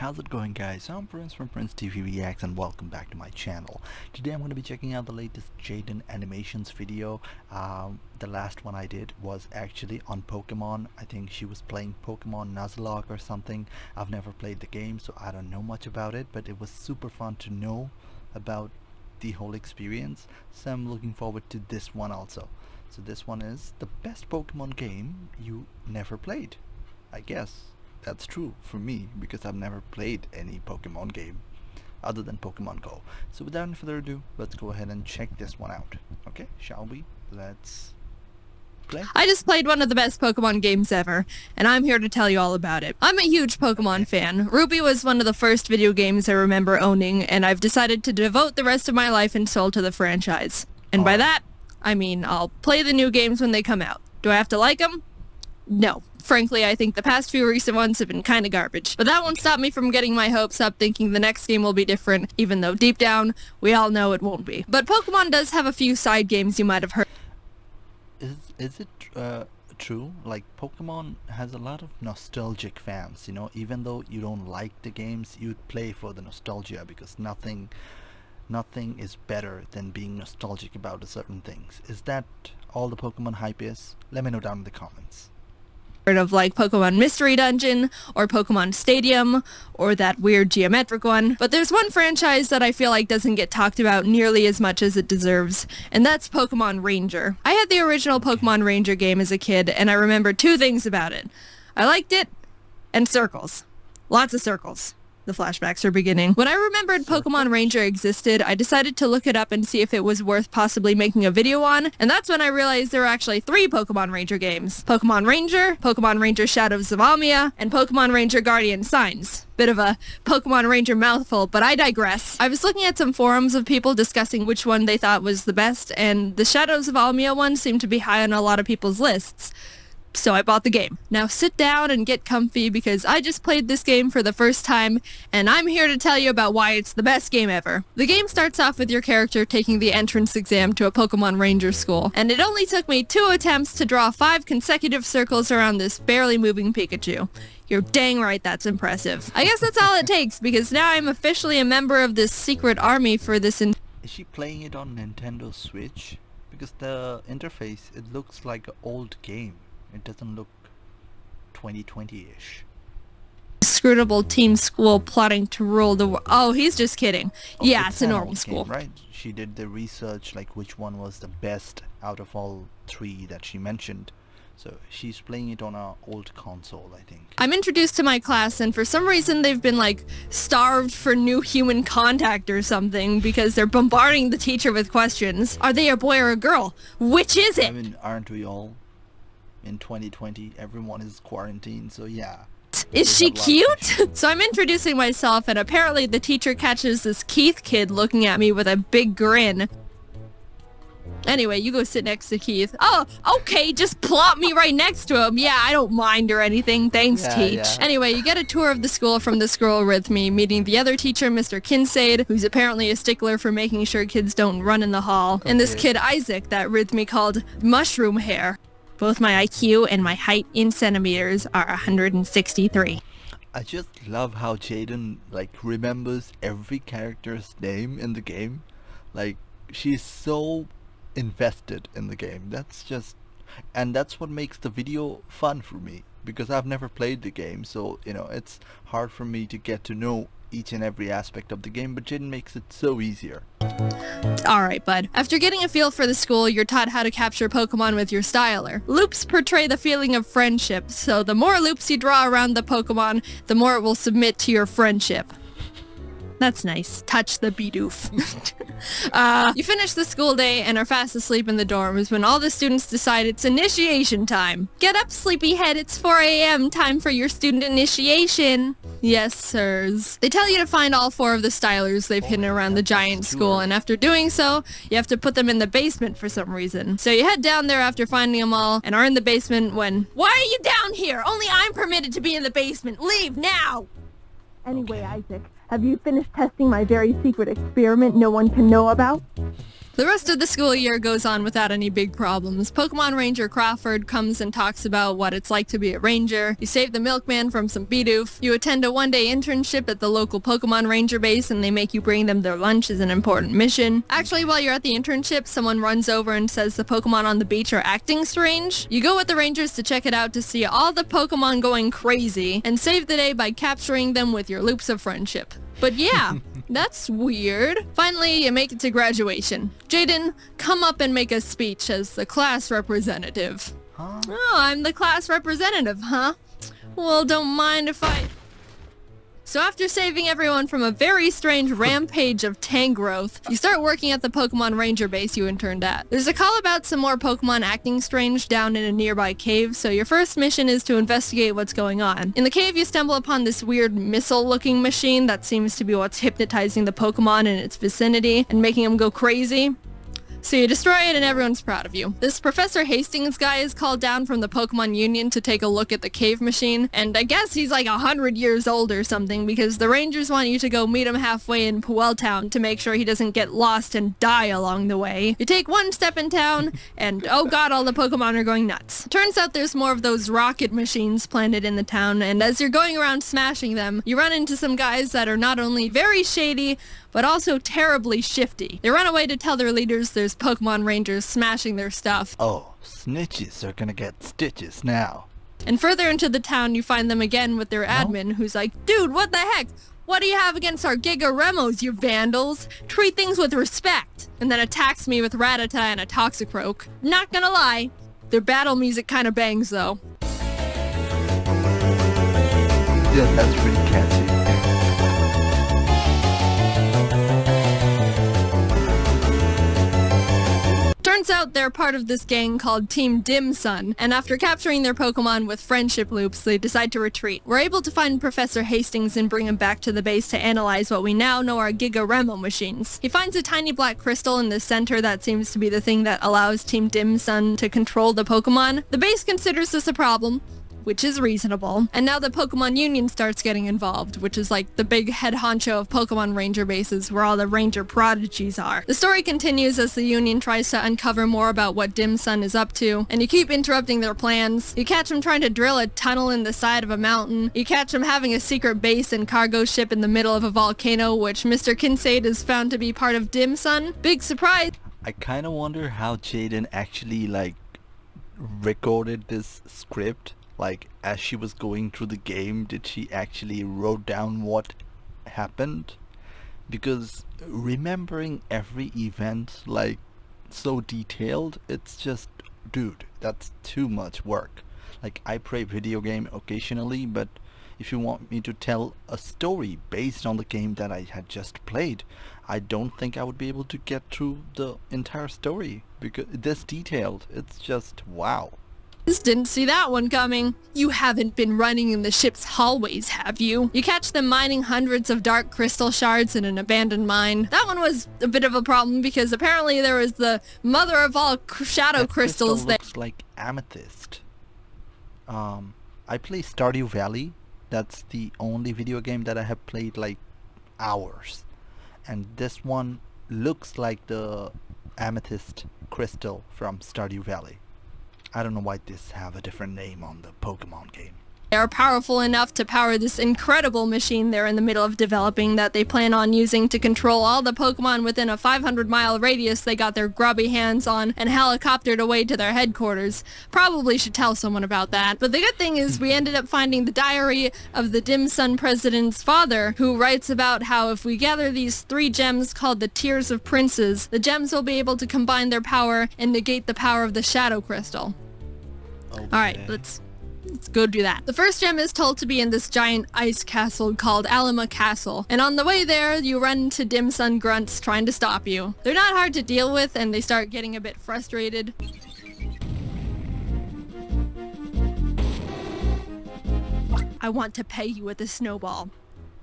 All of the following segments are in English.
how's it going guys? I'm Prince from PrinceTV Reacts and welcome back to my channel. Today I'm going to be checking out the latest Jaiden Animations video. The last one I did was actually on Pokemon. I think she was playing Pokemon Nuzlocke or something. I've never played the game, so I don't know much about it, but it was super fun to know about the whole experience. So I'm looking forward to this one also. So this one is the best Pokemon game you never played. I guess that's true for me because I've never played any Pokemon game other than Pokemon Go. So without any further ado, let's go ahead and check this one out. Okay, shall we? Let's play. I just played one of the best Pokemon games ever, and I'm here to tell you all about it. I'm a huge Pokemon fan. Ruby was one of the first video games I remember owning, and I've decided to devote the rest of my life and soul to the franchise. And by that, I mean I'll play the new games when they come out. Do I have to like them? No. Frankly, I think the past few recent ones have been kinda garbage. But that won't stop me from getting my hopes up thinking the next game will be different, even though deep down, we all know it won't be. But Pokemon does have a few side games you might have heard. Is it true? Like, Pokemon has a lot of nostalgic fans, you know, even though you don't like the games, you'd play for the nostalgia because nothing is better than being nostalgic about certain things. Is that all the Pokemon hype is? Let me know down in the comments. Of like Pokemon Mystery Dungeon or Pokemon Stadium or that weird geometric one. But there's one franchise that I feel like doesn't get talked about nearly as much as it deserves, and that's Pokemon Ranger. I had the original Pokemon Ranger game as a kid, and I remember two things about it. I liked it, and circles. Lots of circles. The flashbacks are beginning. When I remembered Pokemon Ranger existed, I decided to look it up and see if it was worth possibly making a video on, and that's when I realized there were actually 3 Pokemon Ranger games. Pokemon Ranger Shadows of Almia, and Pokemon Ranger Guardian Signs. Bit of a Pokemon Ranger mouthful, but I digress. I was looking at some forums of people discussing which one they thought was the best, and the Shadows of Almia one seemed to be high on a lot of people's lists. So I bought the game. Now sit down and get comfy because I just played this game for the first time, and I'm here to tell you about why it's the best game ever. The game starts off with your character taking the entrance exam to a Pokemon Ranger school, and it only took me 2 attempts to draw 5 consecutive circles around this barely moving Pikachu. You're dang right that's impressive. I guess that's all it takes because now I'm officially a member of this secret army for this Is she playing it on Nintendo Switch? Because the interface, it looks like an old game. It doesn't look 2020-ish. Scrutable teen school plotting to rule the world. Oh, he's just kidding. Yeah, it's a normal school. Game, right? She did the research, like which one was the best out of all 3 that she mentioned. So she's playing it on an old console, I think. I'm introduced to my class, and for some reason they've been like starved for new human contact or something because they're bombarding the teacher with questions. Are they a boy or a girl? Which is it? I mean, aren't we all? In 2020, everyone is quarantined, so yeah. Is she cute? So I'm introducing myself, and apparently the teacher catches this Keith kid looking at me with a big grin. Anyway, you go sit next to Keith. Oh, okay, just plop me right next to him. Yeah, I don't mind or anything. Thanks, Teach. Yeah. Anyway, you get a tour of the school from the scroll with me, meeting the other teacher, Mr. Kincaid, who's apparently a stickler for making sure kids don't run in the hall. Okay. And this kid, Isaac, that Rhythmy called Mushroom Hair. Both my IQ and my height in centimeters are 163. I just love how Jaiden like remembers every character's name in the game. Like, she's so invested in the game. And that's what makes the video fun for me, because I've never played the game, so you know, it's hard for me to get to know each and every aspect of the game, but Jaiden makes it so easier. Alright, bud. After getting a feel for the school, you're taught how to capture Pokemon with your styler. Loops portray the feeling of friendship, so the more loops you draw around the Pokemon, the more it will submit to your friendship. That's nice. Touch the Bidoof. You finish the school day and are fast asleep in the dorms when all the students decide it's initiation time. Get up, sleepyhead. It's 4 a.m. Time for your student initiation. Yes, sirs. They tell you to find all 4 of the stylers they've hidden around the giant school, and after doing so, you have to put them in the basement for some reason. So you head down there after finding them all, and are in the basement when... Why are you down here? Only I'm permitted to be in the basement. Leave now! Anyway, Isaac, have you finished testing my very secret experiment no one can know about? The rest of the school year goes on without any big problems. Pokemon Ranger Crawford comes and talks about what it's like to be a ranger. You save the milkman from some Bidoof. You attend a one-day internship at the local Pokemon Ranger base and they make you bring them their lunch as an important mission. Actually, while you're at the internship, someone runs over and says the Pokemon on the beach are acting strange. You go with the Rangers to check it out to see all the Pokemon going crazy and save the day by capturing them with your loops of friendship. But yeah, that's weird. Finally, you make it to graduation. Jaiden, come up and make a speech as the class representative. Huh? Oh, I'm the class representative, huh? Well, don't mind if I... So after saving everyone from a very strange rampage of Tangrowth, you start working at the Pokemon Ranger base you interned at. There's a call about some more Pokemon acting strange down in a nearby cave, so your first mission is to investigate what's going on. In the cave, you stumble upon this weird missile-looking machine that seems to be what's hypnotizing the Pokemon in its vicinity and making them go crazy. So you destroy it and everyone's proud of you. This Professor Hastings guy is called down from the Pokemon Union to take a look at the cave machine, and I guess he's like 100 years old or something because the Rangers want you to go meet him halfway in Puel Town to make sure he doesn't get lost and die along the way. You take one step in town, and oh god, all the Pokemon are going nuts. Turns out there's more of those rocket machines planted in the town, and as you're going around smashing them, you run into some guys that are not only very shady, but also terribly shifty. They run away to tell their leaders there's Pokemon Rangers smashing their stuff. Oh, snitches are gonna get stitches now. And further into the town, you find them again with their admin, who's like, dude, what the heck? What do you have against our Giga Remos, you vandals? Treat things with respect. And then attacks me with Rattata and a Toxicroak. Not gonna lie, their battle music kinda bangs though. Yeah, that's pretty catchy. Turns out they're part of this gang called Team Dim Sun, and after capturing their Pokemon with friendship loops, they decide to retreat. We're able to find Professor Hastings and bring him back to the base to analyze what we now know are Giga Remo machines. He finds a tiny black crystal in the center that seems to be the thing that allows Team Dim Sun to control the Pokemon. The base considers this a problem, which is reasonable. And now the Pokemon Union starts getting involved, which is like the big head honcho of Pokemon Ranger bases where all the Ranger prodigies are. The story continues as the Union tries to uncover more about what Dim Sun is up to, and you keep interrupting their plans. You catch them trying to drill a tunnel in the side of a mountain. You catch them having a secret base and cargo ship in the middle of a volcano, which Mr. Kincaid is found to be part of Dim Sun. Big surprise. I kinda wonder how Jaiden actually recorded this script. Like, as she was going through the game, did she actually wrote down what happened? Because remembering every event, so detailed, it's just, dude, that's too much work. Like, I play video game occasionally, but if you want me to tell a story based on the game that I had just played, I don't think I would be able to get through the entire story. Because this detailed, it's just, wow. Didn't see that one coming. You haven't been running in the ship's hallways, have you? You catch them mining hundreds of dark crystal shards in an abandoned mine. That one was a bit of a problem because apparently there was the mother of all shadow crystals there. Looks like amethyst. I play Stardew Valley. That's the only video game that I have played hours. And this one looks like the amethyst crystal from Stardew Valley. I don't know why this have a different name on the Pokemon game. They are powerful enough to power this incredible machine they're in the middle of developing that they plan on using to control all the Pokemon within a 500-mile radius they got their grubby hands on and helicoptered away to their headquarters. Probably should tell someone about that. But the good thing is we ended up finding the diary of the Dim Sun president's father, who writes about how if we gather these 3 gems called the Tears of Princes, the gems will be able to combine their power and negate the power of the Shadow Crystal. Okay. Alright, let's go do that. The first gem is told to be in this giant ice castle called Alima Castle, and on the way there you run into Dim Sun grunts trying to stop you. They're not hard to deal with and they start getting a bit frustrated. I want to pay you with a snowball.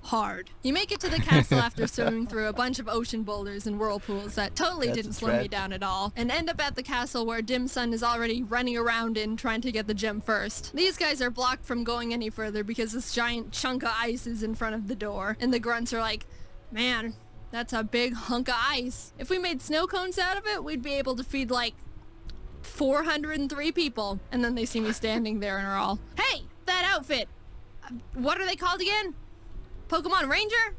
Hard. You make it to the castle after swimming through a bunch of ocean boulders and whirlpools that totally didn't slow me down at all, and end up at the castle where Dim Sun is already running around in trying to get the gem first. These guys are blocked from going any further because this giant chunk of ice is in front of the door, and the grunts are like, man, That's a big hunk of ice. If we made snow cones out of it, we'd be able to feed like 403 people. And then they see me standing there and are all, hey, that outfit. What are they called again? Pokemon Ranger?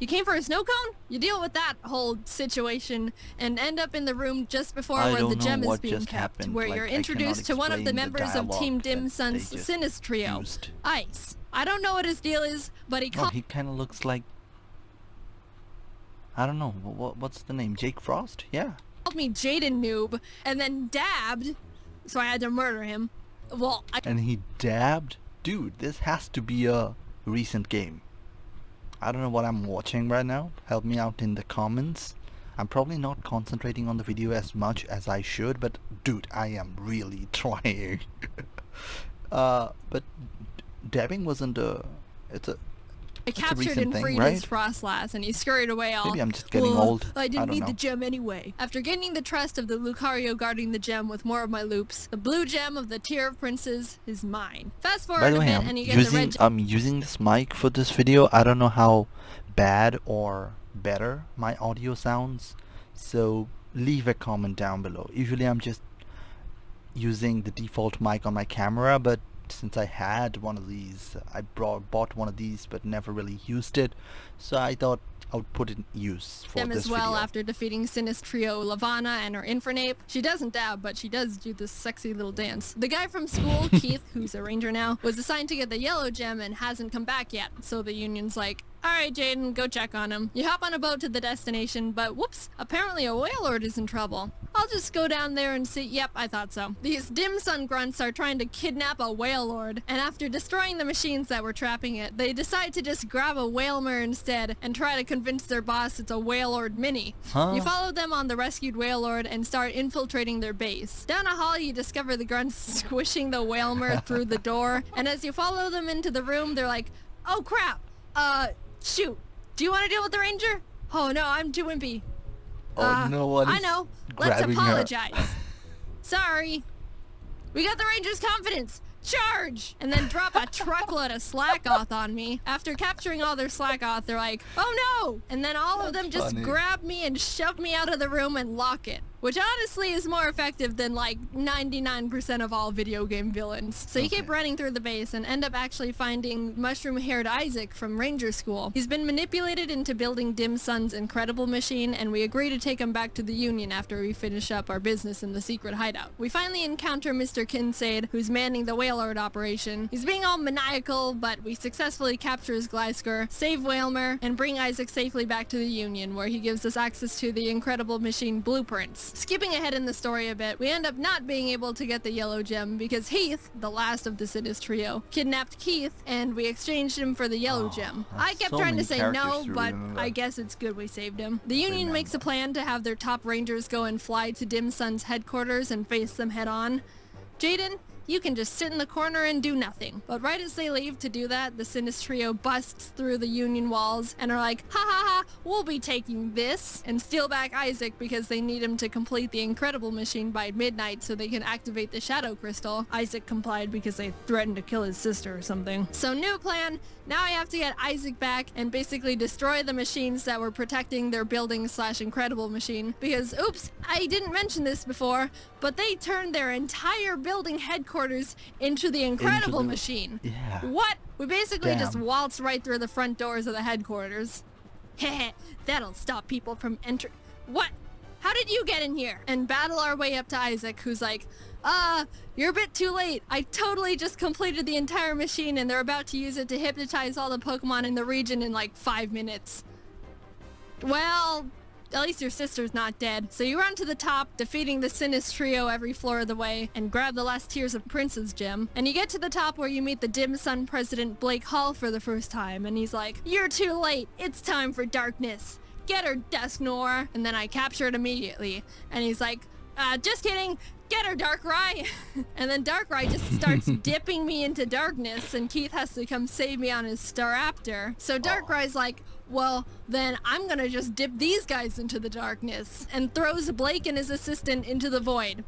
You came for a snow cone? You deal with that whole situation and end up in the room just before where the gem is being kept, where you're introduced to one of the members of Team Dim Sun's Sinus Trio, Ice. I don't know what his deal is, but he kind of looks like, I don't know, what's the name? Jake Frost? Yeah. Called me Jaiden Noob, and then dabbed, so I had to murder him. Well, And he dabbed? Dude, this has to be a recent game. I don't know what I'm watching right now. Help me out in the comments. I'm probably not concentrating on the video as much as I should, but dude, I am really trying. But dabbing wasn't I captured and freed his Frostlass, and he scurried away all, maybe I'm just getting old. I didn't need know. the gem anyway. After gaining the trust of the Lucario guarding the gem with more of my loops, the blue gem of the tier of princes is mine. Fast forward By the a way, bit and you get the red gem. I'm using this mic for this video. I don't know how bad or better my audio sounds, so leave a comment down below. Usually I'm just using the default mic on my camera, but since I had one of these, I bought one of these but never really used it, so I thought I would put it in use for them this as well video. after defeating Sinus Trio Lavana and her Infernape. She doesn't dab, but she does do this sexy little dance. The guy from school, Keith, who's a ranger now, was assigned to get the yellow gem and hasn't come back yet, so the Union's like, alright Jaiden, go check on him. You hop on a boat to the destination, but whoops, apparently a Wailord is in trouble. I'll just go down there and see. Yep, I thought so. These Dim Sun grunts are trying to kidnap a Wailord, and after destroying the machines that were trapping it, they decide to just grab a Wailmer instead and try to convince their boss it's a Wailord mini. You follow them on the rescued Wailord and start infiltrating their base. Down a hall, you discover the grunts squishing the Wailmer through the door, and as you follow them into the room, they're like, oh crap, shoot, do you want to deal with the ranger? Oh no, I'm too wimpy. No one is I know. Let's grabbing apologize. her. Sorry. We got the ranger's confidence. Charge! And then drop a truckload of Slackoth on me. After capturing all their Slackoth, they're like, oh no! And then all of them just grab me and shove me out of the room and lock it. Which honestly is more effective than like 99% of all video game villains. So you keep running through the base and end up actually finding mushroom-haired Isaac from Ranger School. He's been manipulated into building Dim Sun's incredible machine, and we agree to take him back to the Union after we finish up our business in the secret hideout. We finally encounter Mr. Kinsaid, who's manning the Wailord operation. He's being all maniacal, but we successfully capture his Glysker, save Wailmer, and bring Isaac safely back to the Union, where he gives us access to the incredible machine blueprints. Skipping ahead in the story a bit, we end up not being able to get the yellow gem because Heath, the last of the Sinus Trio, kidnapped Keith and we exchanged him for the yellow gem. I kept trying to say no, but I guess it's good we saved him. The Union makes a plan to have their top rangers go and fly to Dim Sun's headquarters and face them head on. Jaiden, you can just sit in the corner and do nothing. But right as they leave to do that, the Sinus Trio busts through the Union walls and are like, ha ha ha, we'll be taking this, and steal back Isaac because they need him to complete the Incredible Machine by midnight so they can activate the Shadow Crystal. Isaac complied because they threatened to kill his sister or something. So new plan, now I have to get Isaac back and basically destroy the machines that were protecting their building / Incredible Machine because, oops, I didn't mention this before, but they turned their entire building headquarters into the Incredible Machine. Yeah. What? We basically just waltzed right through the front doors of the headquarters. Heh, that'll stop people from entering. What? How did you get in here? And battle our way up to Isaac, who's like, you're a bit too late. I totally just completed the entire machine and they're about to use it to hypnotize all the Pokemon in the region in like 5 minutes. Well, at least your sister's not dead. So you run to the top, defeating the Sinus Trio every floor of the way, and grab the last tiers of Prince's Gem. And you get to the top where you meet the Dim Sun president Blake Hall for the first time, and he's like, you're too late. It's time for darkness. Get her, Dusknoir. And then I capture it immediately. And he's like, just kidding. Get her, Darkrai! And then Darkrai just starts dipping me into darkness, and Keith has to come save me on his Staraptor. So Darkrai's like, well, then I'm gonna just dip these guys into the darkness, and throws Blake and his assistant into the void.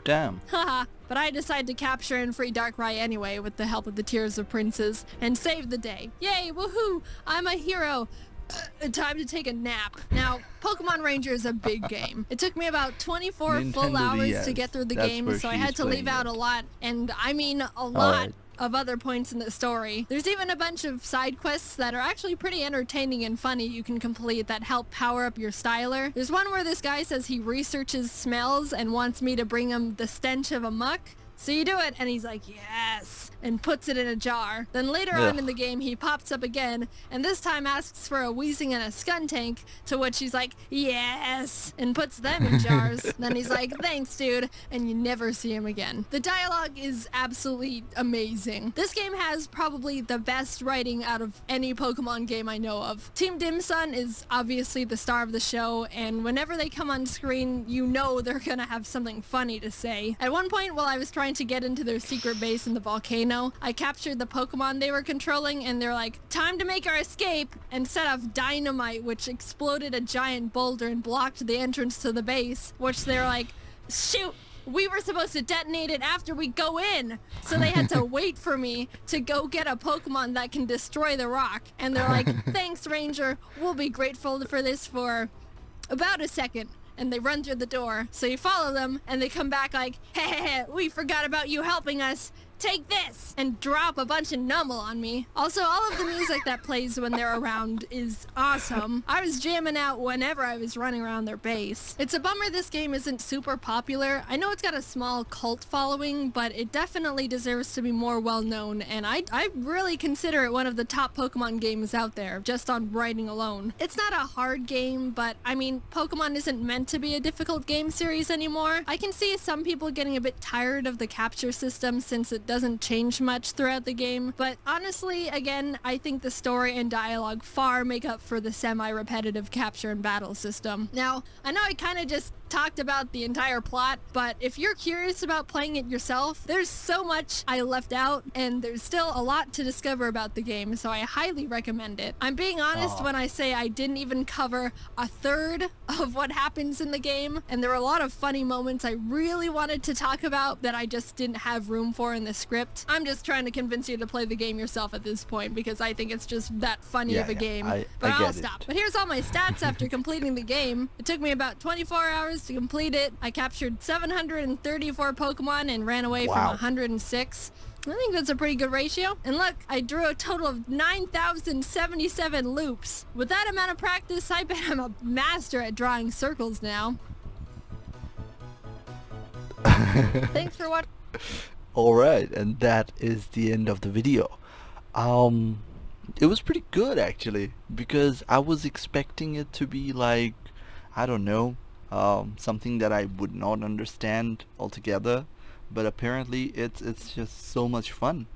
Damn. Haha, but I decide to capture and free Darkrai anyway with the help of the Tears of Princes, and save the day. Yay, woohoo! I'm a hero! time to take a nap. Now, Pokemon Ranger is a big game. It took me about 24 full Nintendo hours DS, to get through the that's game, where so I she's had to leave playing out a it. lot, and I mean a lot. Alright. Of other points in the story. There's even a bunch of side quests that are actually pretty entertaining and funny you can complete that help power up your styler. There's one where this guy says he researches smells and wants me to bring him the stench of a muck. So you do it, and he's like, yes, and puts it in a jar. Then later on in the game, he pops up again, and this time asks for a Weezing and a Skuntank, to which he's like, yes, and puts them in jars. Then he's like, thanks, dude, and you never see him again. The dialogue is absolutely amazing. This game has probably the best writing out of any Pokemon game I know of. Team Dimsun is obviously the star of the show, and whenever they come on screen, you know they're gonna have something funny to say. At one point, while I was trying to get into their secret base in the volcano, I captured the Pokemon they were controlling, and they're like, time to make our escape, and set off dynamite, which exploded a giant boulder and blocked the entrance to the base, which they're like, shoot, we were supposed to detonate it after we go in. So they had to wait for me to go get a Pokemon that can destroy the rock. And they're like, thanks, Ranger. We'll be grateful for this for about a second. And they run through the door. So you follow them, and they come back like, hey, we forgot about you helping us. Take this! And drop a bunch of Numel on me. Also, all of the music that plays when they're around is awesome. I was jamming out whenever I was running around their base. It's a bummer this game isn't super popular. I know it's got a small cult following, but it definitely deserves to be more well known, and I really consider it one of the top Pokemon games out there, just on writing alone. It's not a hard game, but I mean, Pokemon isn't meant to be a difficult game series anymore. I can see some people getting a bit tired of the capture system since it doesn't change much throughout the game, but honestly, again, I think the story and dialogue far make up for the semi-repetitive capture and battle system. Now, I know I kind of just talked about the entire plot, but if you're curious about playing it yourself, there's so much I left out, and there's still a lot to discover about the game, so I highly recommend it. I'm being honest when I say I didn't even cover a third of what happens in the game, and there were a lot of funny moments I really wanted to talk about that I just didn't have room for in the script. I'm just trying to convince you to play the game yourself at this point, because I think it's just that funny of a game. But I'll stop. But here's all my stats after completing the game. It took me about 24 hours to complete it. I captured 734 Pokemon and ran away from 106. I think that's a pretty good ratio. And look, I drew a total of 9,077 loops. With that amount of practice, I bet I'm a master at drawing circles now. Thanks for watching. Alright, and that is the end of the video. It was pretty good actually, because I was expecting it to be like, I don't know, something that I would not understand altogether, but apparently it's just so much fun.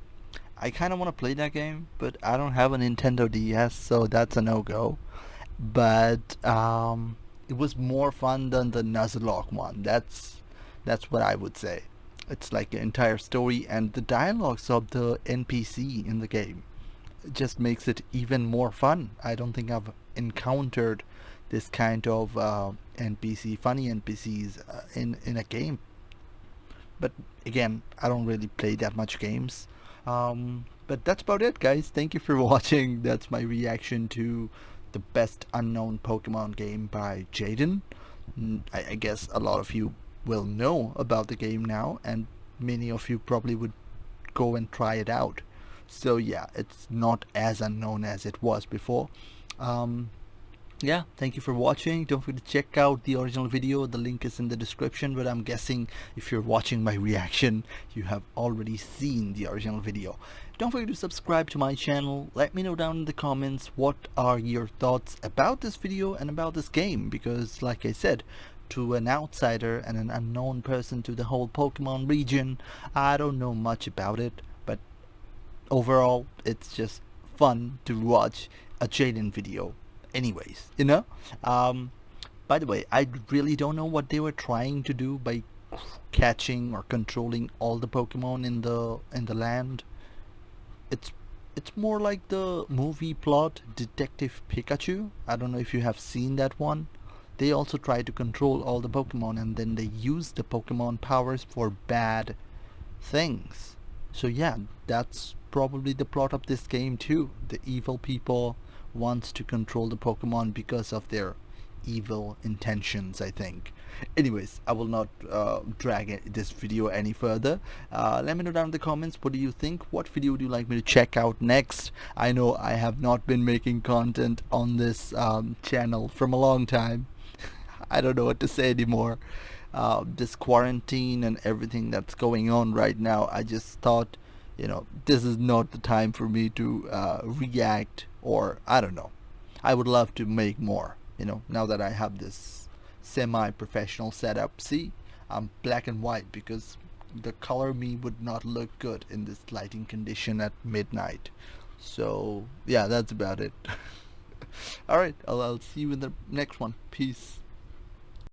I kind of want to play that game, but I don't have a Nintendo DS, so that's a no-go. But it was more fun than the Nuzlocke one. That's what I would say. It's like an entire story, and the dialogues of the NPC in the game just makes it even more fun. I don't think I've encountered this kind of funny NPCs in a game. But again, I don't really play that much games. But that's about it, guys. Thank you for watching. That's my reaction to the best unknown Pokemon game by Jaiden. I guess a lot of you will know about the game now, and many of you probably would go and try it out. So yeah, it's not as unknown as it was before. Yeah, thank you for watching. Don't forget to check out the original video. The link is in the description, but I'm guessing if you're watching my reaction, you have already seen the original video. Don't forget to subscribe to my channel. Let me know down in the comments what are your thoughts about this video and about this game, because like I said, to an outsider and an unknown person to the whole Pokemon region, I don't know much about it, but overall it's just fun to watch a Jaiden video anyways, you know. By the way, I really don't know what they were trying to do by catching or controlling all the Pokemon in the land. It's more like the movie plot Detective Pikachu. I don't know if you have seen that one. They also try to control all the Pokemon, and then they use the Pokemon powers for bad things. So yeah, that's probably the plot of this game too. The evil people wants to control the Pokemon because of their evil intentions, I think. Anyways, I will not drag this video any further. Let me know down in the comments, what do you think? What video would you like me to check out next? I know I have not been making content on this channel from a long time. I don't know what to say anymore. This quarantine and everything that's going on right now, I just thought, this is not the time for me to react, or I don't know. I would love to make more, now that I have this semi-professional setup. See, I'm black and white because the color me would not look good in this lighting condition at midnight. So yeah, that's about it. Alright, I'll see you in the next one. Peace.